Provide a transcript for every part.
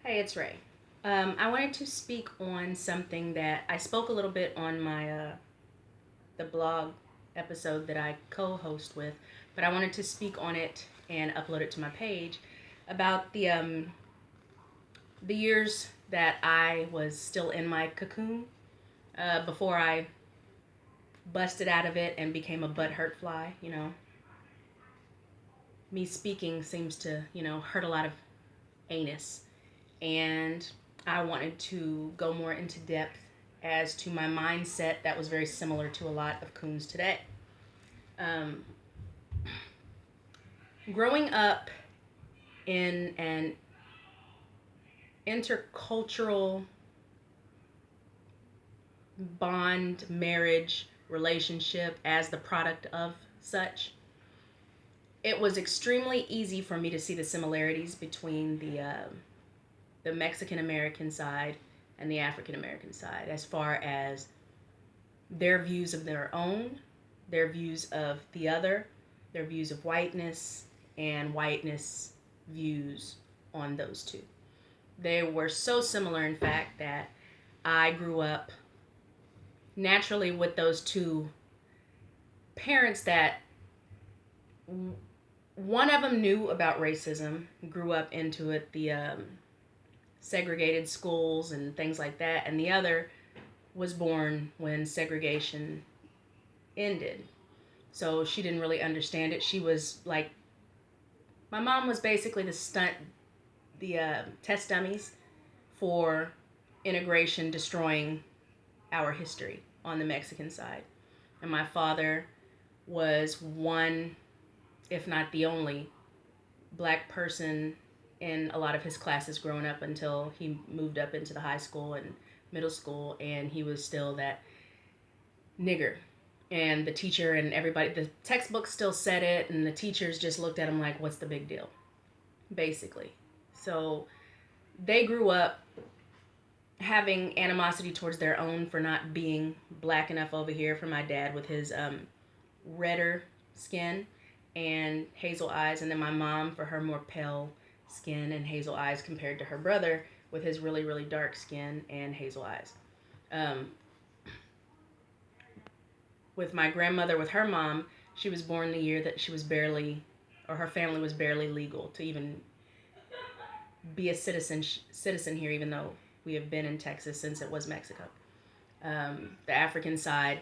Hey, it's Ray. I wanted to speak on something that I spoke a little bit on my the blog episode that I co-host with, but I wanted to speak on it and upload it to my page about the years that I was still in my cocoon before I busted out of it and became a butthurt fly. Me speaking seems to hurt a lot of anus, and I wanted to go more into depth as to my mindset that was very similar to a lot of coons today. Um, Growing up in an intercultural bond, marriage, relationship as the product of such, it was extremely easy for me to see the similarities between the Mexican American side and the African American side as far as their views of their own, their views of the other, their views of whiteness, and whiteness views on those two. They were so similar, in fact, that I grew up naturally with those two parents that one of them knew about racism, grew up into it, the segregated schools and things like that, and the other was born when segregation ended. So she didn't really understand it. She was like, my mom was basically the test dummies for integration destroying our history on the Mexican side. And my father was one, if not the only, black person in a lot of his classes growing up until he moved up into the high school and middle school, and he was still that nigger. And the teacher and everybody, the textbook still said it, and the teachers just looked at him like, what's the big deal? Basically. So they grew up having animosity towards their own for not being black enough over here, for my dad with his redder skin and hazel eyes, and then my mom for her more pale skin and hazel eyes compared to her brother with his really, really dark skin and hazel eyes. Um, with my grandmother, with her mom, she was born the year that she was barely, or her family was barely legal to even be a citizen here, even though we have been in Texas since it was Mexico. The African side,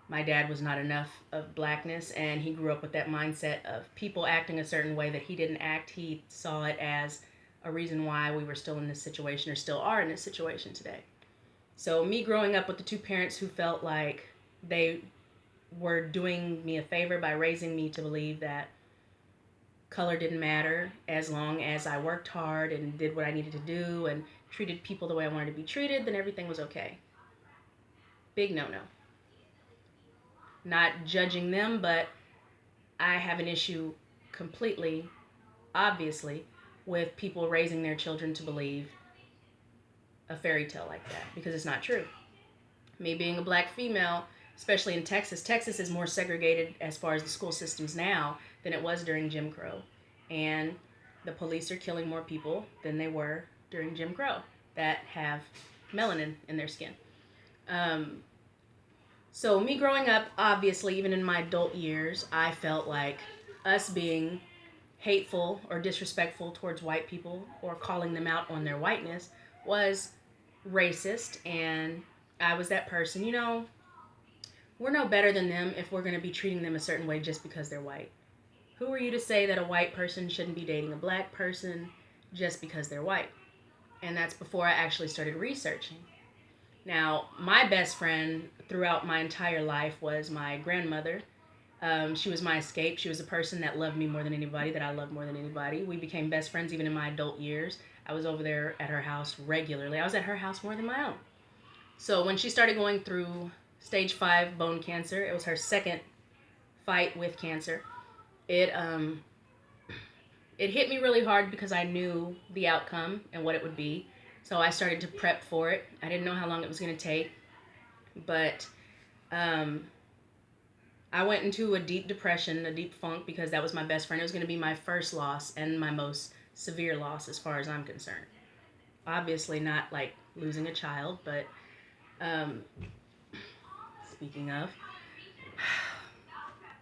my dad was not enough of blackness, and he grew up with that mindset of people acting a certain way that he didn't act. He saw it as a reason why we were still in this situation, or still are in this situation today. So me growing up with the two parents who felt like they were doing me a favor by raising me to believe that color didn't matter as long as I worked hard and did what I needed to do and treated people the way I wanted to be treated, then everything was okay. Big no no. Not judging them, but I have an issue completely, obviously, with people raising their children to believe a fairy tale like that because it's not true. Me being a black female, especially in Texas, Texas is more segregated as far as the school systems now than it was during Jim Crow. And the police are killing more people than they were during Jim Crow that have melanin in their skin. Um, so, me growing up, obviously, even in my adult years, I felt like us being hateful or disrespectful towards white people or calling them out on their whiteness was racist. And I was that person, we're no better than them if we're going to be treating them a certain way just because they're white. Who are you to say that a white person shouldn't be dating a black person just because they're white? And that's before I actually started researching. Now, my best friend throughout my entire life was my grandmother. She was my escape. She was a person that loved me more than anybody, that I loved more than anybody. We became best friends even in my adult years. I was over there at her house regularly. I was at her house more than my own. So when she started going through stage 5 bone cancer, it was her second fight with cancer. It it hit me really hard because I knew the outcome and what it would be. So I started to prep for it. I didn't know how long it was going to take, but um, I went into a deep depression, a deep funk, because that was my best friend. It was going to be my first loss and my most severe loss as far as I'm concerned. Obviously, not like losing a child, but um, speaking of.